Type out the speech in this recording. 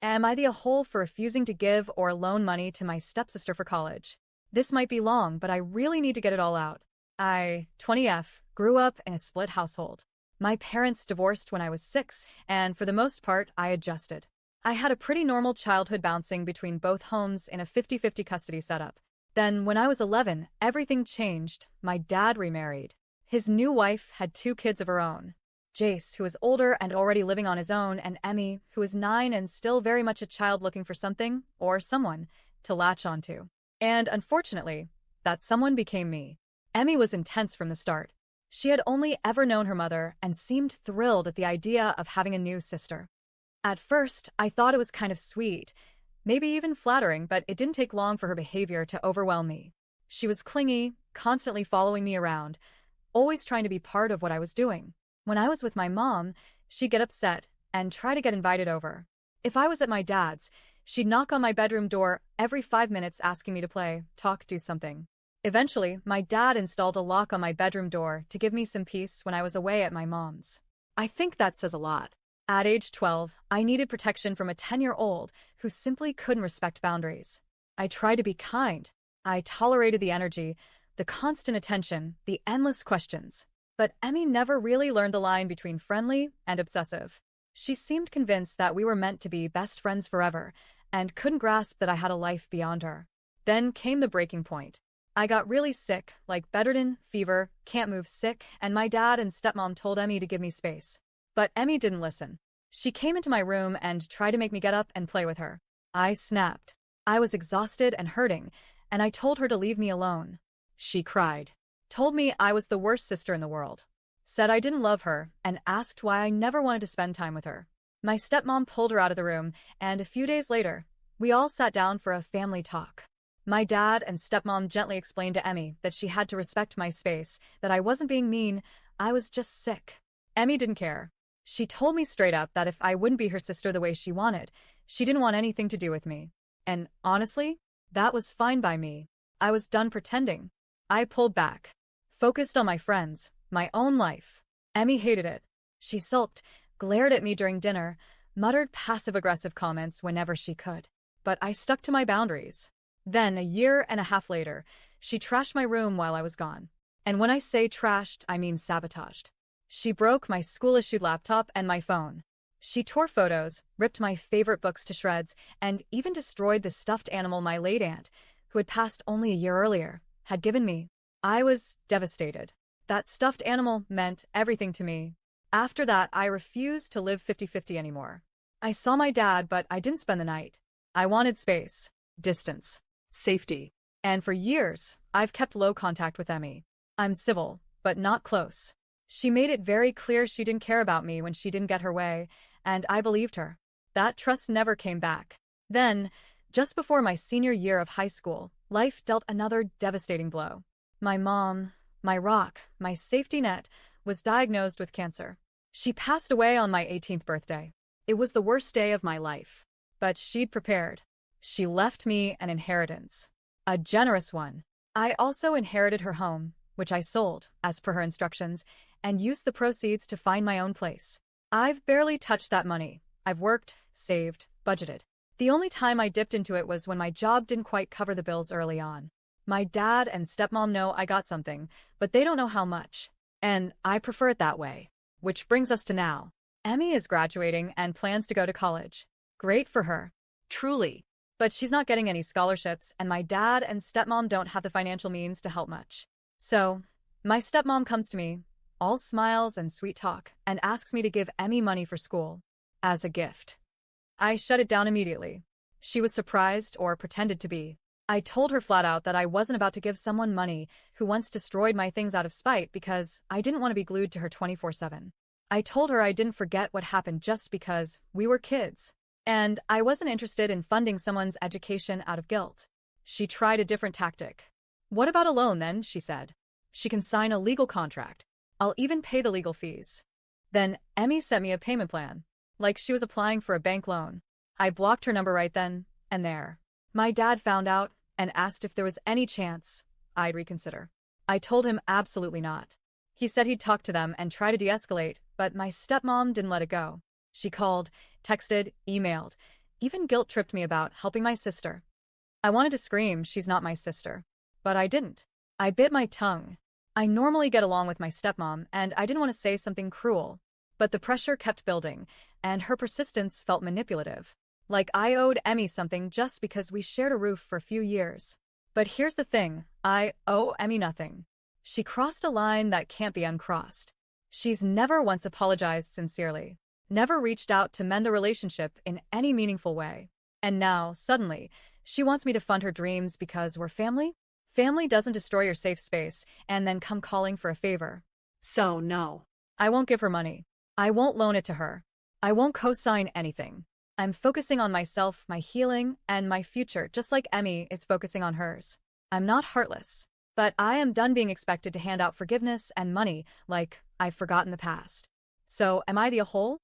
Am I the a-hole for refusing to give or loan money to my stepsister for college? This might be long, but I really need to get it all out. I, 20F, grew up in a split household. My parents divorced when I was 6, and for the most part, I adjusted. I had a pretty normal childhood bouncing between both homes in a 50-50 custody setup. Then, when I was 11, everything changed. My dad remarried. His new wife had 2 kids of her own. Jace, who is older and already living on his own, and Emmy, who is 9 and still very much a child looking for something, or someone, to latch onto. And unfortunately, that someone became me. Emmy was intense from the start. She had only ever known her mother and seemed thrilled at the idea of having a new sister. At first, I thought it was kind of sweet, maybe even flattering, but it didn't take long for her behavior to overwhelm me. She was clingy, constantly following me around, always trying to be part of what I was doing. When I was with my mom, she'd get upset and try to get invited over. If I was at my dad's, she'd knock on my bedroom door every 5 minutes asking me to play, talk, do something. Eventually, my dad installed a lock on my bedroom door to give me some peace when I was away at my mom's. I think that says a lot. At age 12, I needed protection from a 10-year-old who simply couldn't respect boundaries. I tried to be kind. I tolerated the energy, the constant attention, the endless questions. But Emmy never really learned the line between friendly and obsessive. She seemed convinced that we were meant to be best friends forever, and couldn't grasp that I had a life beyond her. Then came the breaking point. I got really sick, like bedridden, fever, can't move sick, and my dad and stepmom told Emmy to give me space. But Emmy didn't listen. She came into my room and tried to make me get up and play with her. I snapped. I was exhausted and hurting, and I told her to leave me alone. She cried. Told me I was the worst sister in the world. Said I didn't love her, and asked why I never wanted to spend time with her. My stepmom pulled her out of the room, and a few days later, we all sat down for a family talk. My dad and stepmom gently explained to Emmy that she had to respect my space, that I wasn't being mean, I was just sick. Emmy didn't care. She told me straight up that if I wouldn't be her sister the way she wanted, she didn't want anything to do with me. And honestly, that was fine by me. I was done pretending. I pulled back. Focused on my friends, my own life. Emmy hated it. She sulked, glared at me during dinner, muttered passive-aggressive comments whenever she could. But I stuck to my boundaries. Then, a year and a half later, she trashed my room while I was gone. And when I say trashed, I mean sabotaged. She broke my school-issued laptop and my phone. She tore photos, ripped my favorite books to shreds, and even destroyed the stuffed animal my late aunt, who had passed only a year earlier, had given me. I was devastated. That stuffed animal meant everything to me. After that, I refused to live 50-50 anymore. I saw my dad, but I didn't spend the night. I wanted space, distance, safety. And for years, I've kept low contact with Emmy. I'm civil, but not close. She made it very clear she didn't care about me when she didn't get her way, and I believed her. That trust never came back. Then, just before my senior year of high school, life dealt another devastating blow. My mom, my rock, my safety net, was diagnosed with cancer. She passed away on my 18th birthday. It was the worst day of my life. But she'd prepared. She left me an inheritance. A generous one. I also inherited her home, which I sold, as per her instructions, and used the proceeds to find my own place. I've barely touched that money. I've worked, saved, budgeted. The only time I dipped into it was when my job didn't quite cover the bills early on. My dad and stepmom know I got something, but they don't know how much. And I prefer it that way. Which brings us to now. Emmy is graduating and plans to go to college. Great for her. Truly. But she's not getting any scholarships, and my dad and stepmom don't have the financial means to help much. So, my stepmom comes to me, all smiles and sweet talk, and asks me to give Emmy money for school. As a gift. I shut it down immediately. She was surprised, or pretended to be. I told her flat out that I wasn't about to give someone money who once destroyed my things out of spite because I didn't want to be glued to her 24/7. I told her I didn't forget what happened just because we were kids. And I wasn't interested in funding someone's education out of guilt. She tried a different tactic. What about a loan then, she said. She can sign a legal contract. I'll even pay the legal fees. Then Emmy sent me a payment plan. Like she was applying for a bank loan. I blocked her number right then and there. My dad found out and asked if there was any chance I'd reconsider. I told him absolutely not. He said he'd talk to them and try to de-escalate, but my stepmom didn't let it go. She called, texted, emailed, even guilt tripped me about helping my sister. I wanted to scream, she's not my sister. But I didn't. I bit my tongue. I normally get along with my stepmom, and I didn't want to say something cruel. But the pressure kept building, and her persistence felt manipulative. Like I owed Emmy something just because we shared a roof for a few years. But here's the thing, I owe Emmy nothing. She crossed a line that can't be uncrossed. She's never once apologized sincerely, never reached out to mend the relationship in any meaningful way. And now, suddenly, she wants me to fund her dreams because we're family? Family doesn't destroy your safe space and then come calling for a favor. So, no. I won't give her money. I won't loan it to her. I won't co-sign anything. I'm focusing on myself, my healing, and my future, just like Emmy is focusing on hers. I'm not heartless, but I am done being expected to hand out forgiveness and money like I've forgotten the past. So, am I the a hole?